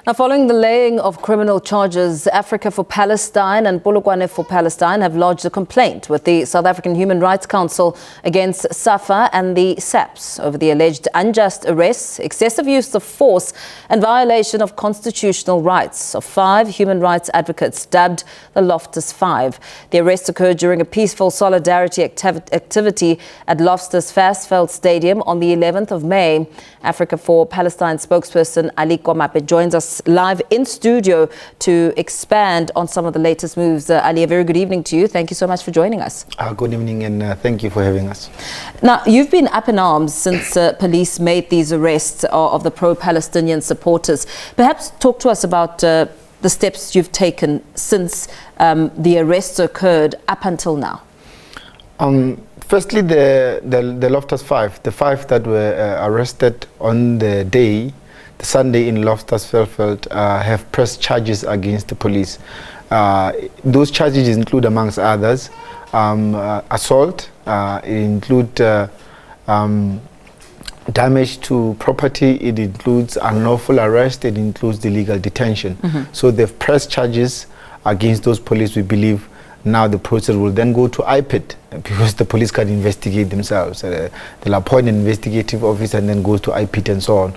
Now, following the laying of criminal charges, Africa for Palestine and Polokwane for Palestine have lodged a complaint with the South African Human Rights Council against SAFA and the SAPS over the alleged unjust arrests, excessive use of force and violation of constitutional rights of 5 human rights advocates dubbed the Loftus Five. The arrests occurred during a peaceful solidarity activity at Loftus Versfeld Stadium on the 11th of May. Africa for Palestine spokesperson Alie Komape joins us live in studio to expand on some of the latest moves. Ali, a very good evening to you. Thank you so much for joining us. Good evening, and thank you for having us. Now, you've been up in arms since police made these arrests of the pro-Palestinian supporters. Perhaps talk to us about the steps you've taken since the arrests occurred up until now. Firstly, the Loftus Five, the 5 that were arrested on the day, the Sunday in Loftus Versfeld, have pressed charges against the police. Those charges include, amongst others, assault, include damage to property, it includes unlawful arrest, it includes illegal detention. So they've pressed charges against those police. We believe now the process will then go to IPID because the police can investigate themselves. They'll appoint an investigative officer and then goes to IPID and so on.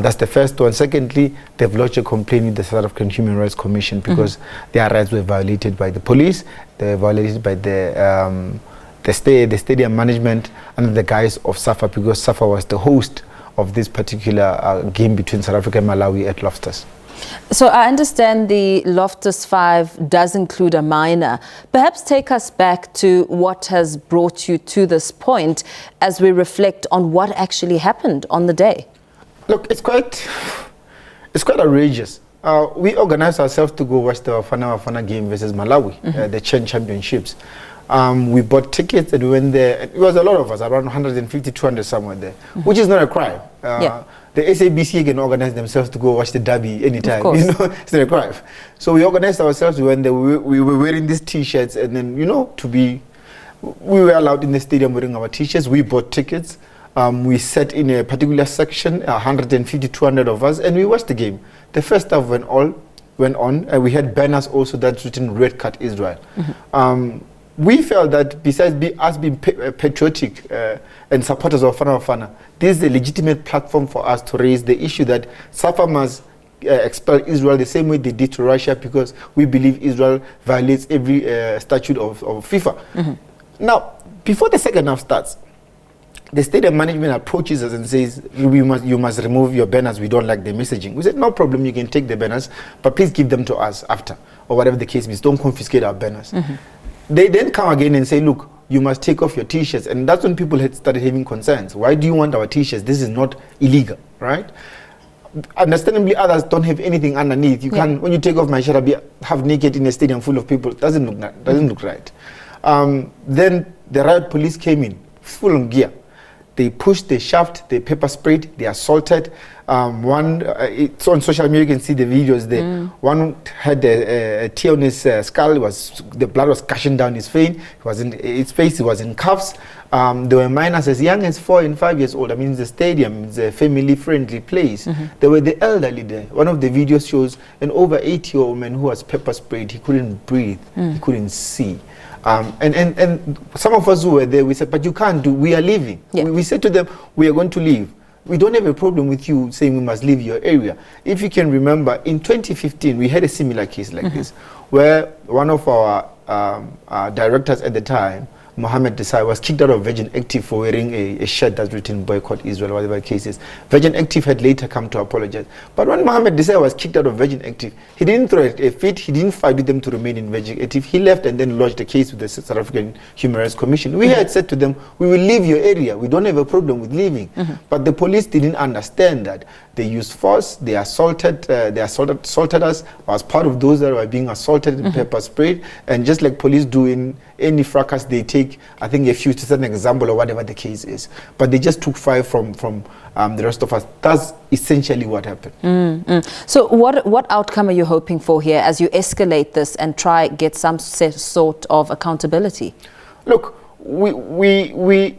That's the first one. Secondly, they've lodged a complaint with the South African Human Rights Commission because their rights were violated by the police. They were violated by the stadium management under the guise of SAFA, because SAFA was the host of this particular game between South Africa and Malawi at Loftus. So I understand the Loftus Five does include a minor. Perhaps take us back to what has brought you to this point as we reflect on what actually happened on the day. Look, it's quite outrageous. We organized ourselves to go watch the Bafana game versus Malawi, the Chen Championships. We bought tickets and we went there. It was a lot of us, around 150, 200 somewhere there, which is not a crime. The SABC can organize themselves to go watch the derby anytime. You know, it's not a crime. So we organized ourselves. We went there. We were wearing these T-shirts, and then we were allowed in the stadium wearing our T-shirts. We bought tickets. We sat in a particular section, 150, 200 of us, and we watched the game. The first half went on. We had banners also that's written "Red Card Israel." We felt that besides us being patriotic and supporters of Bafana, this is a legitimate platform for us to raise the issue that SAFA must expel Israel the same way they did to Russia, because we believe Israel violates every statute of FIFA. Now, before the second half starts, the stadium management approaches us and says, you must remove your banners, we don't like the messaging. We said, no problem, you can take the banners, but please give them to us after, or whatever the case is, don't confiscate our banners. They then come again and say, look, you must take off your T-shirts. And that's when people had started having concerns. Why do you want our T-shirts? This is not illegal, right? Understandably, others don't have anything underneath. You can't, when you take off my shirt, I'll be half naked in a stadium full of people. It doesn't look right. Then the riot police came in, full on gear. They pushed, they shoved, they pepper sprayed, they assaulted. It's on social media, you can see the videos there. One had a tear on his skull, the blood was gushing down his face. He was in cuffs. There were minors as young as 4 and 5 years old. I mean, it's a stadium, it's a family-friendly place. There were the elderly there. One of the videos shows an over 80-year-old man who was pepper sprayed. He couldn't breathe, he couldn't see. And some of us who were there, we said, but you can't do, we are leaving. We said to them, we are going to leave. We don't have a problem with you saying we must leave your area. If you can remember, in 2015, we had a similar case like this, where one of our directors at the time, Mohammed Desai, was kicked out of Virgin Active for wearing a shirt that's written boycott Israel, whatever the case is. Virgin Active had later come to apologize. But when Mohammed Desai was kicked out of Virgin Active, he didn't throw a fit, he didn't fight with them to remain in Virgin Active. He left and then lodged a case with the South African Human Rights Commission. We had said to them, we will leave your area, we don't have a problem with leaving. But the police didn't understand that. They used force, they assaulted us. I was part of those that were being assaulted and pepper sprayed. And just like police do in any fracas, they take, I think, a few to set an example or whatever the case is. But they just took 5 from the rest of us. That's essentially what happened. So what outcome are you hoping for here as you escalate this and try get some sort of accountability? Look, we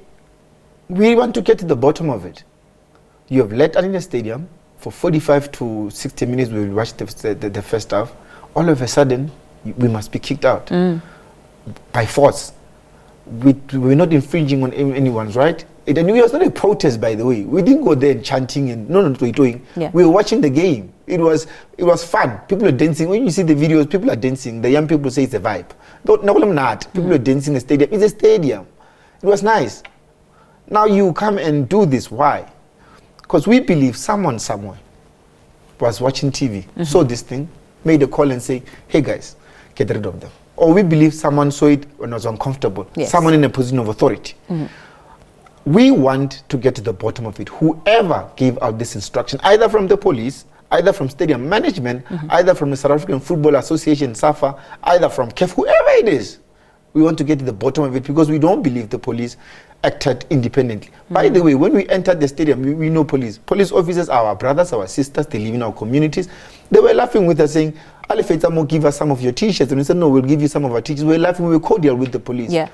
want to get to the bottom of it. You have let us in the stadium for 45 to 60 minutes we will watch the first half. All of a sudden, we must be kicked out by force. We're not infringing on anyone's right. It was not a protest, by the way. We didn't go there and chanting and doing. Yeah. We were watching the game. It was fun. People are dancing. When you see the videos, people are dancing. The young people say it's a vibe. No, I'm not. People are dancing in the stadium. It's a stadium. It was nice. Now you come and do this. Why? Because we believe someone somewhere was watching TV, saw this thing, made a call and say, hey guys, get rid of them. Or we believe someone saw it and was uncomfortable. Yes. Someone in a position of authority. We want to get to the bottom of it. Whoever gave out this instruction, either from the police, either from stadium management, either from the South African Football Association, SAFA, either from KEF, whoever it is, we want to get to the bottom of it because we don't believe the police acted independently. By the way, when we entered the stadium, we know police. Police officers are our brothers, our sisters, they live in our communities. They were laughing with us saying, Ali Feitamo, give us some of your t-shirts. And we said, no, we'll give you some of our t-shirts. We were laughing, we were cordial with the police. Yeah.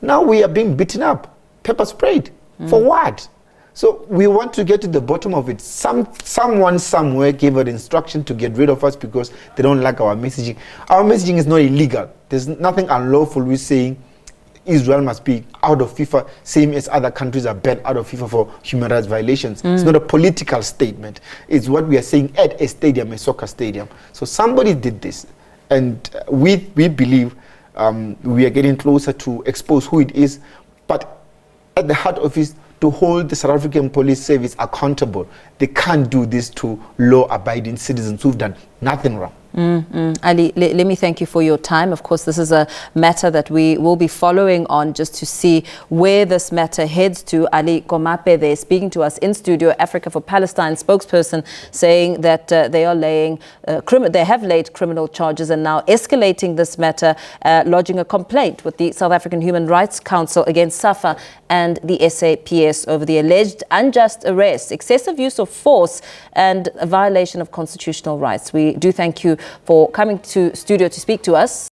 Now we are being beaten up, pepper sprayed. For what? So we want to get to the bottom of it. Someone somewhere gave an instruction to get rid of us because they don't like our messaging. Our messaging is not illegal. There's nothing unlawful. We're saying Israel must be out of FIFA, same as other countries are banned out of FIFA for human rights violations. It's not a political statement. It's what we are saying at a stadium, a soccer stadium. So somebody did this. And we believe we are getting closer to expose who it is. But at the heart of it, to hold the South African Police Service accountable. They can't do this to law-abiding citizens who've done nothing wrong. Ali, let me thank you for your time. Of course, this is a matter that we will be following on just to see where this matter heads to. Alie Komape there speaking to us in studio, Africa for Palestine spokesperson, saying that they have laid criminal charges and now escalating this matter, lodging a complaint with the South African Human Rights Council against SAFA and the SAPS over the alleged unjust arrest, excessive use of force and a violation of constitutional rights. We do thank you for coming to studio to speak to us.